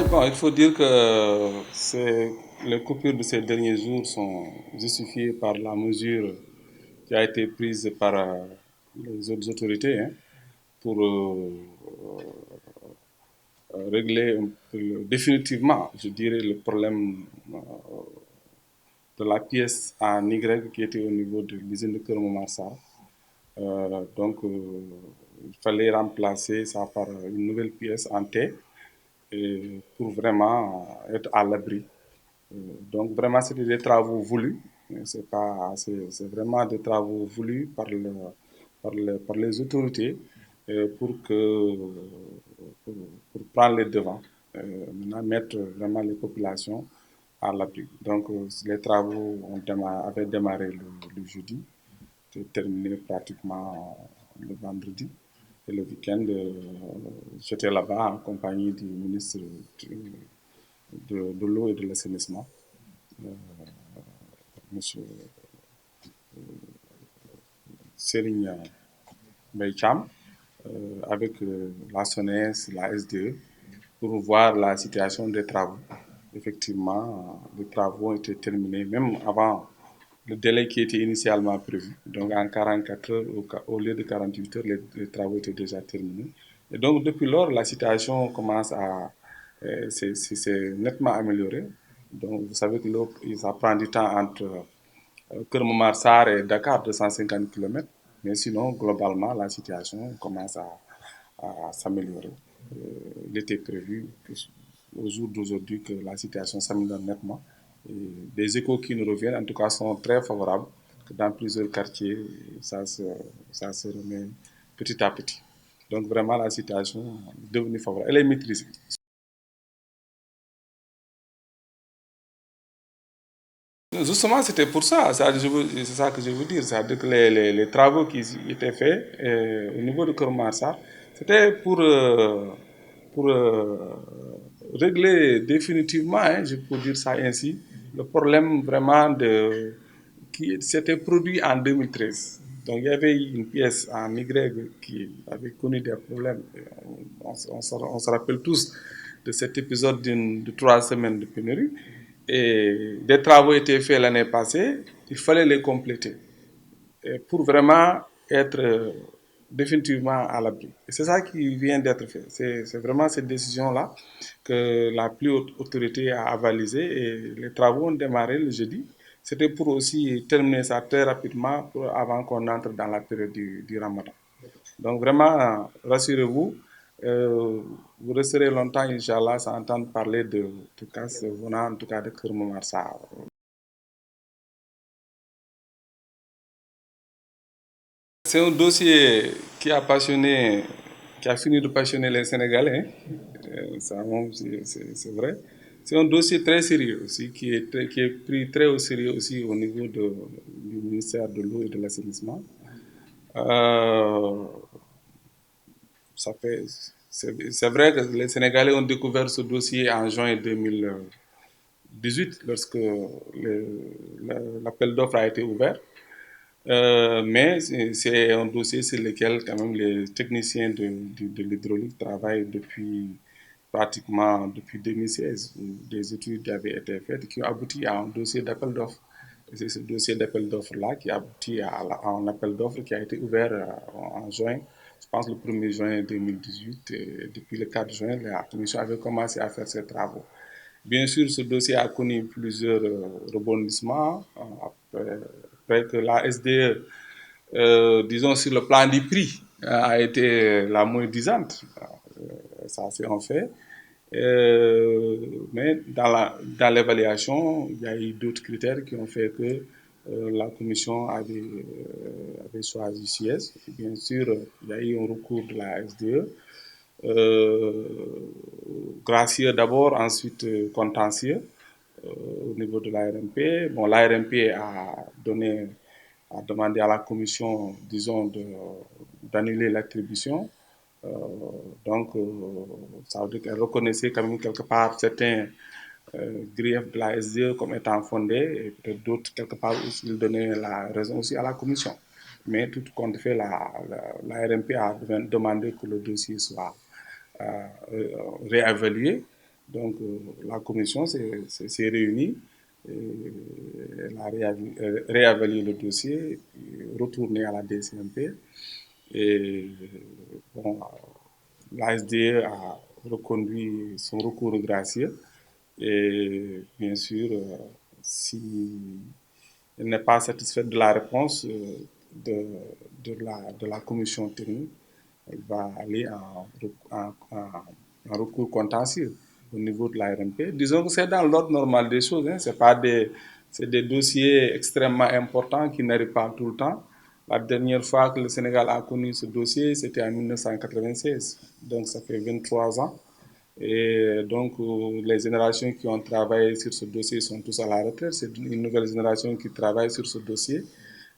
Bon, il faut dire que les coupures de ces derniers jours sont justifiées par la mesure qui a été prise par les autres autorités, hein, pour régler un peu, définitivement, je dirais, le problème de la pièce en Y qui était au niveau de l'usine de Kermomarsar. Il fallait remplacer ça par une nouvelle pièce en T et pour vraiment être à l'abri. Donc vraiment, c'était des travaux voulus. C'est vraiment des travaux voulus par les autorités pour pour prendre les devants, maintenant mettre vraiment les populations à l'abri. Les travaux avaient démarré le jeudi, terminé pratiquement le vendredi. Et le week-end, j'étais là-bas en compagnie du ministre de l'eau et de l'assainissement, Monsieur Serigne Mbaye-Thiam, avec la SONES, la SDE, pour voir la situation des travaux. Effectivement, les travaux ont été terminés même avant le délai qui était initialement prévu. Donc en 44 heures au lieu de 48 heures, les travaux étaient déjà terminés. Et donc depuis lors, la situation commence à s'est nettement améliorée. Donc vous savez que ça prend du temps entre Kermamarsar et Dakar, 250 km. Mais sinon, globalement, la situation commence à s'améliorer. Il était prévu au jour d'aujourd'hui que la situation s'améliore nettement. Et les échos qui nous reviennent, en tout cas, sont très favorables. Que dans plusieurs quartiers, ça se, ça se remet petit à petit. Donc vraiment, la situation est devenue favorable. Elle est maîtrisée. Justement, c'était pour ça, c'est ça que je veux dire. C'est-à-dire que les travaux qui étaient faits au niveau de Kermarsar, c'était pour régler définitivement, hein, je peux dire ça ainsi, le problème vraiment qui s'était produit en 2013. Donc il y avait une pièce en Y qui avait connu des problèmes. On se rappelle tous de cet épisode de 3 semaines de pénurie. Et des travaux étaient faits l'année passée, il fallait les compléter pour vraiment être définitivement à l'abri. Et c'est ça qui vient d'être fait. C'est vraiment cette décision-là que la plus haute autorité a avalisée et les travaux ont démarré le jeudi. C'était pour aussi terminer ça très rapidement avant qu'on entre dans la période du Ramadan. Donc vraiment, rassurez-vous, euh, vous resterez longtemps, Inch'Allah, sans entendre parler de casse venant en tout cas de Kermoumarsa. C'est un dossier qui a passionné, qui a fini de passionner les Sénégalais, hein. C'est vrai. C'est un dossier très sérieux aussi, qui est pris très au sérieux aussi au niveau du ministère de l'eau et de l'assainissement. Euh, ça fait, c'est vrai que les Sénégalais ont découvert ce dossier en juin 2018 lorsque l'appel d'offres a été ouvert. Mais c'est un dossier sur lequel quand même les techniciens de l'hydraulique travaillent pratiquement depuis 2016. Des études avaient été faites qui ont abouti à un dossier d'appel d'offres. Et c'est ce dossier d'appel d'offres-là qui a abouti à un appel d'offres qui a été ouvert en juin, je pense le 1er juin 2018. Et depuis le 4 juin, la commission avait commencé à faire ses travaux. Bien sûr, ce dossier a connu plusieurs rebondissements après que la SDE, disons sur le plan du prix, a été la moins disante. Ça, c'est un fait. Mais dans l'évaluation, il y a eu d'autres critères qui ont fait que la commission avait choisi SIES. Bien sûr, il y a eu un recours de la SDE. Gracieux d'abord, ensuite contentieux au niveau de l'ARMP. Bon, l'ARMP a demandé à la commission, disons, d'annuler l'attribution. Euh, ça veut dire qu'elle reconnaissait quand même quelque part certains griefs de la SDE comme étant fondés et peut-être d'autres quelque part aussi il donnait la raison aussi à la commission. Mais tout compte fait, la RMP a demandé que le dossier soit réévalué. Donc, la commission s'est réunie, elle a réévalué le dossier, retourné à la DCMP. Et bon, l'ASDE a reconduit son recours gracieux. Et bien sûr, si elle n'est pas satisfaite de la réponse de la commission technique, elle va aller en recours contentieux au niveau de la RMP. Disons que c'est dans l'ordre normal des choses. Hein. C'est des dossiers extrêmement importants qui n'arrivent pas tout le temps. La dernière fois que le Sénégal a connu ce dossier, c'était en 1996. Donc ça fait 23 ans. Et donc, les générations qui ont travaillé sur ce dossier sont tous à la retraite. C'est une nouvelle génération qui travaille sur ce dossier.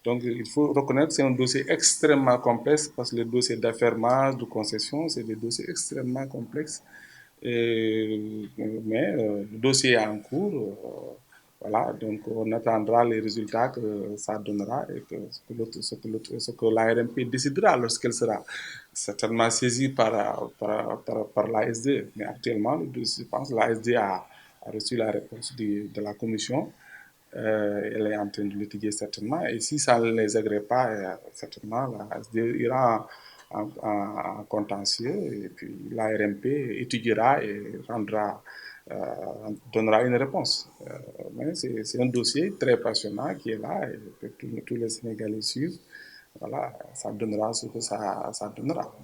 Donc, il faut reconnaître que c'est un dossier extrêmement complexe parce que les dossiers d'affermage, de concession, c'est des dossiers extrêmement complexes. Mais le dossier est en cours. Voilà, donc on attendra les résultats que ça donnera et que ce que l'ARMP décidera lorsqu'elle sera certainement saisie par l'ASD. Mais actuellement, je pense que l'ASD a reçu la réponse de la commission. Elle est en train de l'étudier certainement. Et si ça ne les agrée pas, certainement, l'ASD ira en contentieux et puis l'ARMP étudiera et euh, donnera une réponse. Mais c'est un dossier très passionnant qui est là et que tous les Sénégalais suivent. Voilà, ça donnera ce que ça donnera.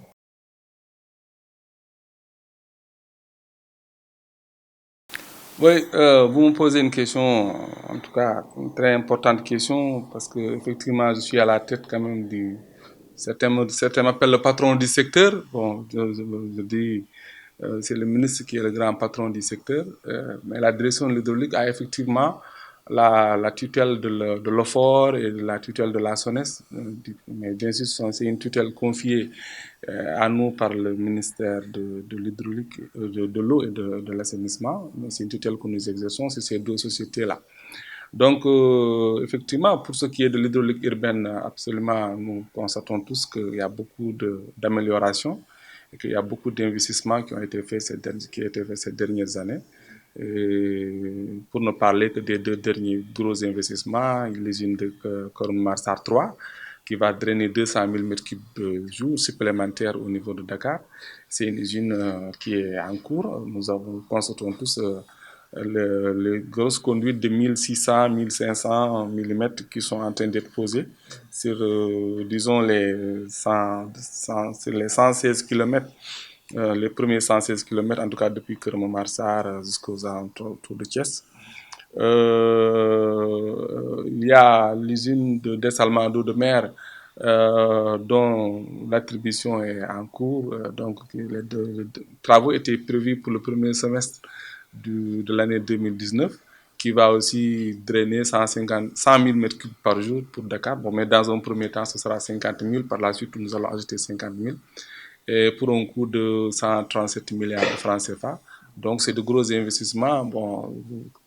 Oui, vous me posez une question, en tout cas, une très importante question, parce que effectivement, je suis à la tête quand même du. Certains m'appellent le patron du secteur. Bon, je dis, c'est le ministre qui est le grand patron du secteur. Mais la direction de l'hydraulique a effectivement la tutelle de l'OFOR et la tutelle de la SONES. Mais bien sûr, c'est une tutelle confiée à nous par le ministère de l'hydraulique, de l'eau et de l'assainissement. Mais c'est une tutelle que nous exerçons sur ces deux sociétés-là. Donc, effectivement, pour ce qui est de l'hydraulique urbaine, absolument, nous constatons tous qu'il y a beaucoup d'améliorations et qu'il y a beaucoup d'investissements qui ont été faits ces dernières années. Et pour ne parler que des deux derniers gros investissements, l'usine de Korn-Marsar 3, qui va drainer 200 000 m3 jour supplémentaires au niveau de Dakar. C'est une usine qui est en cours. Nous constatons tous les grosses conduites de 1600, 1500 mm qui sont en train d'être posées sur, disons, sur les 116 km, les premiers 116 km, en tout cas depuis Kermamarsar jusqu'aux alentours de Thiès. Il y a l'usine de dessalement d'eau de mer dont l'attribution est en cours. Donc, les travaux étaient prévus pour le premier semestre de l'année 2019 qui va aussi drainer 100 000 m3 par jour pour Dakar. Bon, mais dans un premier temps, ce sera 50 000. Par la suite, nous allons ajouter 50 000 et pour un coût de 137 milliards de francs CFA. Donc, c'est de gros investissements. Bon,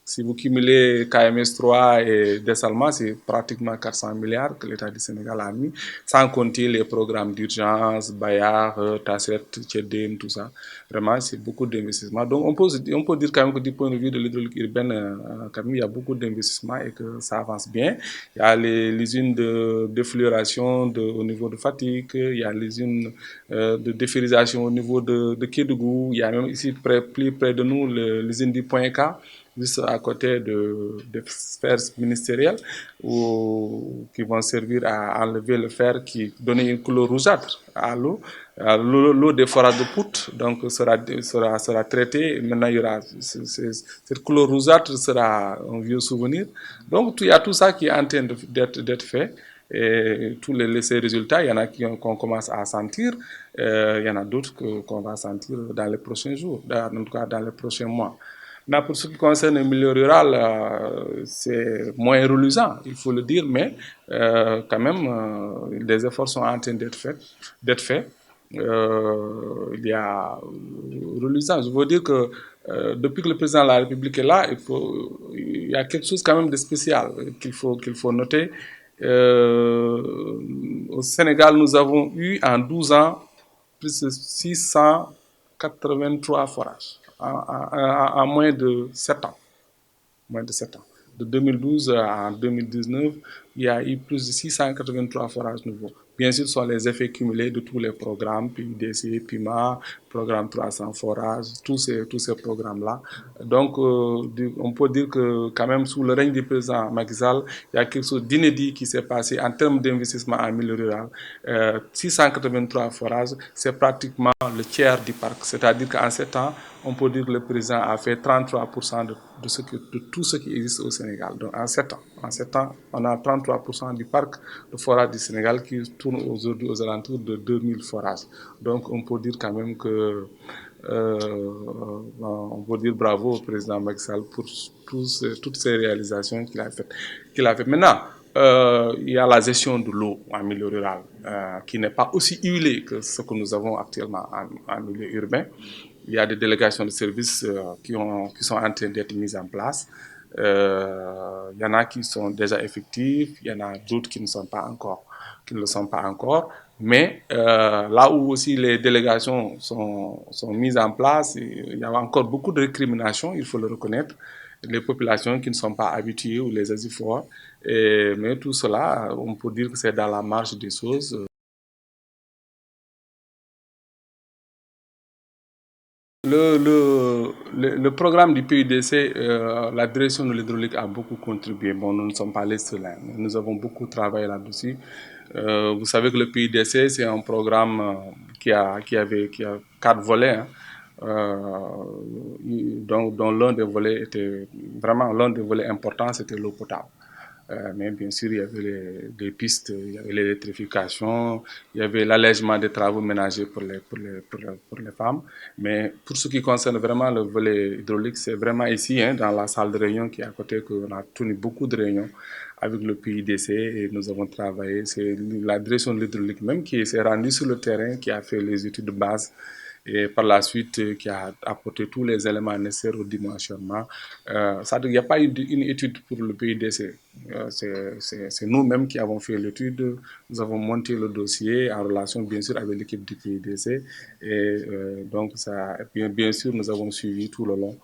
si vous cumulez KMS 3 et Dessalma, c'est pratiquement 400 milliards que l'État du Sénégal a mis, sans compter les programmes d'urgence, Bayard, Tasset, Tchedem, tout ça. Vraiment, c'est beaucoup d'investissements. Donc, on peut dire quand même que du point de vue de l'hydraulique urbaine, quand même, il y a beaucoup d'investissements et que ça avance bien. Il y a l'usine de défluoration au niveau de Fatigue, il y a l'usine de déférisation au niveau de Kédougou, il y a même ici plus près de nous l'usine du Point K, juste à côté de sphères ministérielles qui vont servir à enlever le fer qui donnait une couleur rougeâtre à l'eau. L'eau des forages de Pout donc sera traitée. Maintenant, il y aura cette couleur rougeâtre sera un vieux souvenir. Donc, il y a tout ça qui est en train d'être fait. Et tous ces résultats, il y en a qu'on commence à sentir, il y en a d'autres qu'on va sentir dans les prochains jours, en tout cas dans les prochains mois. Mais pour ce qui concerne le milieu rural, c'est moins reluisant, il faut le dire, mais quand même, des efforts sont en train d'être faits. Il y a reluisant. Je veux dire que depuis que le président de la République est là, il y a quelque chose quand même de spécial qu'il faut noter. Au Sénégal, nous avons eu en 12 ans plus de 683 forages. en moins de 7 ans. Moins de 7 ans. De 2012 à 2019, il y a eu plus de 683 forages nouveaux. Bien sûr, ce sont les effets cumulés de tous les programmes, PUDC, PIMA, programme 300 forages, tous ces programmes-là. Donc, on peut dire que quand même, sous le règne du président Macky Sall, il y a quelque chose d'inédit qui s'est passé en termes d'investissement en milieu rural. 683 forages, c'est pratiquement le tiers du parc. C'est-à-dire qu'en 7 ans, on peut dire que le président a fait 33% de tout ce qui existe au Sénégal. Donc en 7 ans, on a 33% du parc de forage du Sénégal qui tourne aujourd'hui aux alentours de 2000 forages. Donc on peut dire quand même que on peut dire bravo au président Macky Sall pour toutes ces réalisations qu'il a fait. Maintenant, il y a la gestion de l'eau en milieu rural qui n'est pas aussi huilée que ce que nous avons actuellement en milieu urbain. Il y a des délégations de services qui sont en train d'être mises en place. Il y en a qui sont déjà effectifs, il y en a d'autres qui ne le sont pas encore. Mais là où aussi les délégations sont mises en place, il y a encore beaucoup de récriminations, il faut le reconnaître. Les populations qui ne sont pas habituées ou les asiforts. Mais tout cela, on peut dire que c'est dans la marge des choses. Le programme du PUDC, la direction de l'hydraulique a beaucoup contribué. Bon, nous ne sommes pas les seuls, hein. Nous avons beaucoup travaillé là-dessus. Vous savez que le PUDC, c'est un programme qui a 4 volets, hein, dont l'un des volets importants, c'était l'eau potable. Mais bien sûr, il y avait des pistes, il y avait l'électrification, il y avait l'allègement des travaux ménagers pour les femmes. Mais pour ce qui concerne vraiment le volet hydraulique, c'est vraiment ici, hein, dans la salle de réunion qui est à côté, qu'on a tenu beaucoup de réunions avec le PIDC et nous avons travaillé. C'est la direction de l'hydraulique même qui s'est rendue sur le terrain, qui a fait les études de base et par la suite qui a apporté tous les éléments nécessaires au dimensionnement. Il n'y a pas eu une étude pour le PIDC. C'est nous-mêmes qui avons fait l'étude. Nous avons monté le dossier en relation bien sûr avec l'équipe du PIDC. Et donc, bien sûr, nous avons suivi tout le long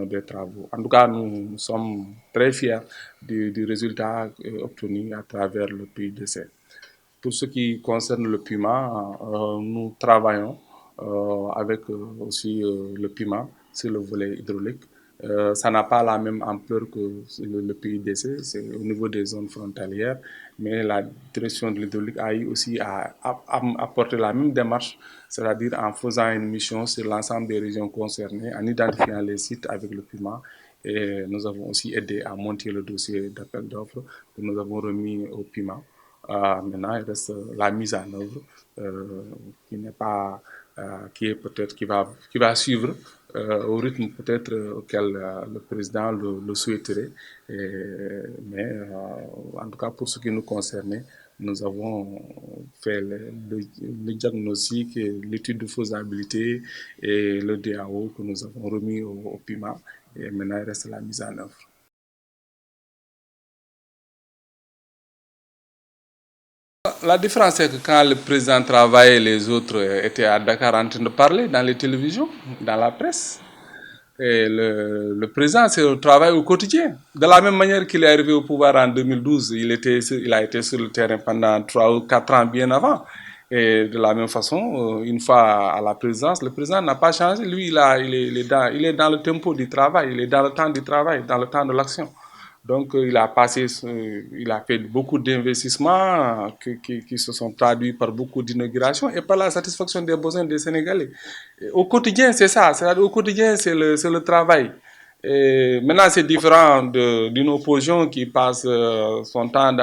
des travaux. En tout cas, nous sommes très fiers du résultat obtenu à travers le PIDC. Pour ce qui concerne le PIMA, nous travaillons avec aussi le PIMA sur le volet hydraulique. Ça n'a pas la même ampleur que le PIDC, c'est au niveau des zones frontalières, mais la direction de l'hydraulique a eu aussi à apporter la même démarche, c'est-à-dire en faisant une mission sur l'ensemble des régions concernées, en identifiant les sites avec le PIMA. Et nous avons aussi aidé à monter le dossier d'appel d'offres que nous avons remis au PIMA. Maintenant, il reste la mise en œuvre qui n'est pas, qui est peut-être qui va suivre au rythme peut-être auquel le président le souhaiterait. Mais en tout cas, pour ce qui nous concerne, nous avons fait le diagnostic, l'étude de faisabilité et le DAO que nous avons remis au PIMA. Et maintenant, il reste la mise en œuvre. La différence, c'est que quand le président travaillait, les autres étaient à Dakar en train de parler dans les télévisions, dans la presse. Et le président, c'est le travail au quotidien. De la même manière qu'il est arrivé au pouvoir en 2012, il a été sur le terrain pendant 3 ou 4 ans bien avant. Et de la même façon, une fois à la présidence, le président n'a pas changé. Lui, il est dans le tempo du travail, il est dans le temps du travail, dans le temps de l'action. Donc, il a fait beaucoup d'investissements qui se sont traduits par beaucoup d'inaugurations et par la satisfaction des besoins des Sénégalais. Et au quotidien, c'est ça. Au quotidien, c'est le travail. Et maintenant, c'est différent d'une opposition qui passe son temps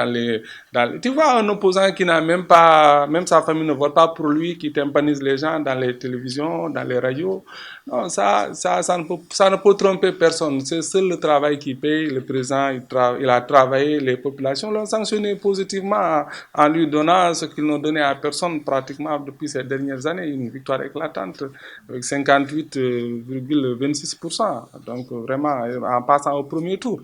Tu vois, un opposant qui n'a même pas, même sa famille ne vote pas pour lui, qui tympanise les gens dans les télévisions, dans les radios. Non, ça ne peut tromper personne. C'est seul le travail qui paye. Le président, il a travaillé, les populations l'ont sanctionné positivement en lui donnant ce qu'ils n'ont donné à personne pratiquement depuis ces dernières années, une victoire éclatante avec 58,26%. Donc vraiment, en passant au premier tour.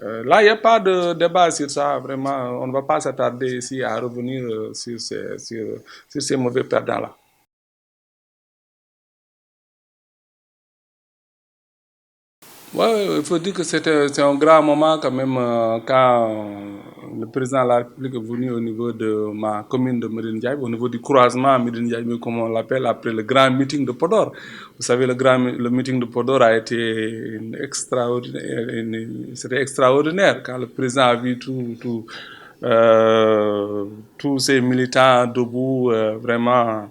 Là, il n'y a pas de débat sur ça, vraiment. On ne va pas s'attarder ici à revenir sur ces mauvais perdants-là. Ouais, il faut dire que c'est un grand moment quand même quand le président de la République est venu au niveau de ma commune de Médine Ndiaye, au niveau du croisement Médine Ndiaye, comme on l'appelle, après le grand meeting de Podor. Vous savez, le meeting de Podor a été c'était extraordinaire quand le président a vu tous ces militants debout, vraiment,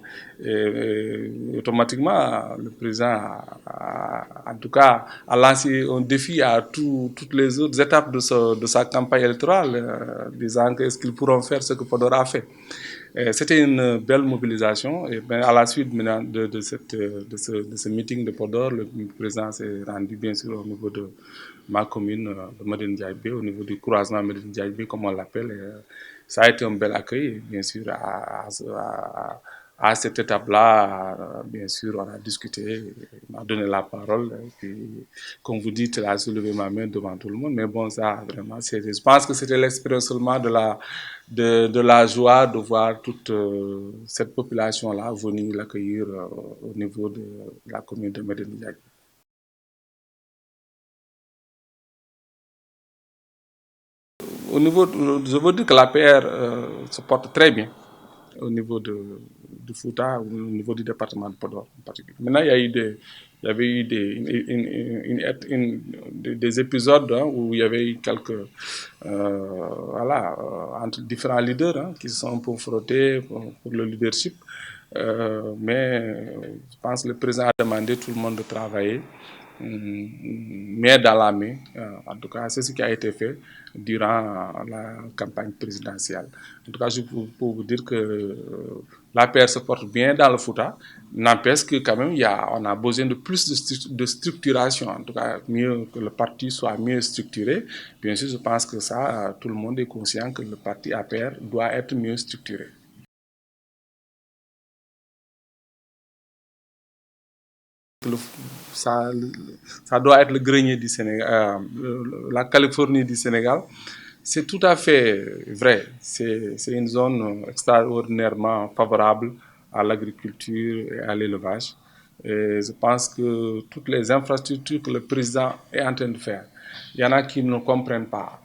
automatiquement, le président, en tout cas, a lancé un défi à toutes les autres étapes de sa campagne électorale, disant qu'est-ce qu'ils pourront faire ce que Podor a fait. C'était une belle mobilisation. Et ben, à la suite de ce meeting de Podor, le président s'est rendu bien sûr au niveau de ma commune de Médine Ndiaye, au niveau du croisement Médine Ndiaye, comme on l'appelle. Ça a été un bel accueil, bien sûr, à cette étape-là. Bien sûr, on a discuté, il m'a donné la parole. Et puis, comme vous dites, il a soulevé ma main devant tout le monde. Mais bon, ça, vraiment, je pense que c'était l'expérience seulement de la joie de voir toute cette population-là venir l'accueillir au niveau de la commune de Médine Ndiaye. Au niveau, je veux dire que la PR se porte très bien au niveau du Fouta, au niveau du département de Podor en particulier. Maintenant, il y avait eu des épisodes hein, où il y avait eu quelques, voilà, entre différents leaders hein, qui se sont un peu frottés pour le leadership. Mais je pense que le président a demandé tout le monde de travailler main dans la main. En tout cas, c'est ce qui a été fait durant la campagne présidentielle. En tout cas, je peux vous dire que la paire se porte bien dans le Fouta. N'empêche que quand même, on a besoin de plus de structuration. En tout cas, mieux que le parti soit mieux structuré. Bien sûr, je pense que ça, tout le monde est conscient que le parti APR doit être mieux structuré. Le- ça, ça doit être le grenier du Sénégal, la Californie du Sénégal. C'est tout à fait vrai. C'est une zone extraordinairement favorable à l'agriculture et à l'élevage. Et je pense que toutes les infrastructures que le président est en train de faire, il y en a qui ne comprennent pas.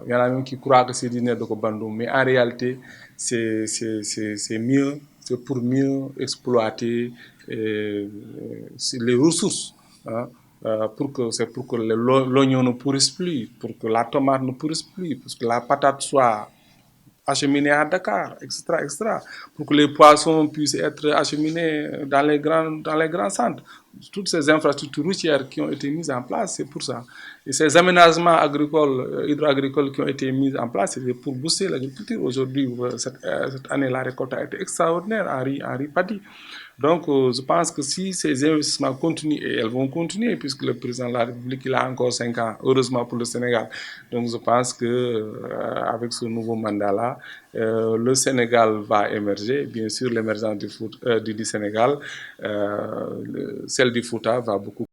Il y en a même qui croient que c'est du de Kobandou. Mais en réalité, c'est mieux, c'est pour mieux exploiter les ressources. Hein, c'est pour que l'oignon ne pourrisse plus, pour que la tomate ne pourrisse plus, pour que la patate soit acheminés à Dakar, etc., etc., pour que les poissons puissent être acheminés dans les grands centres. Toutes ces infrastructures routières qui ont été mises en place, c'est pour ça. Et ces aménagements agricoles, hydro-agricoles qui ont été mis en place, c'est pour booster l'agriculture. Aujourd'hui, cette année, la récolte a été extraordinaire en riz paddy. Donc, je pense que si ces investissements continuent, et elles vont continuer, puisque le président de la République, il a encore 5 ans, heureusement pour le Sénégal. Donc, je pense que avec ce nouveau mandat-là, le Sénégal va émerger. Bien sûr, l'émergence du Sénégal, celle du Fouta va beaucoup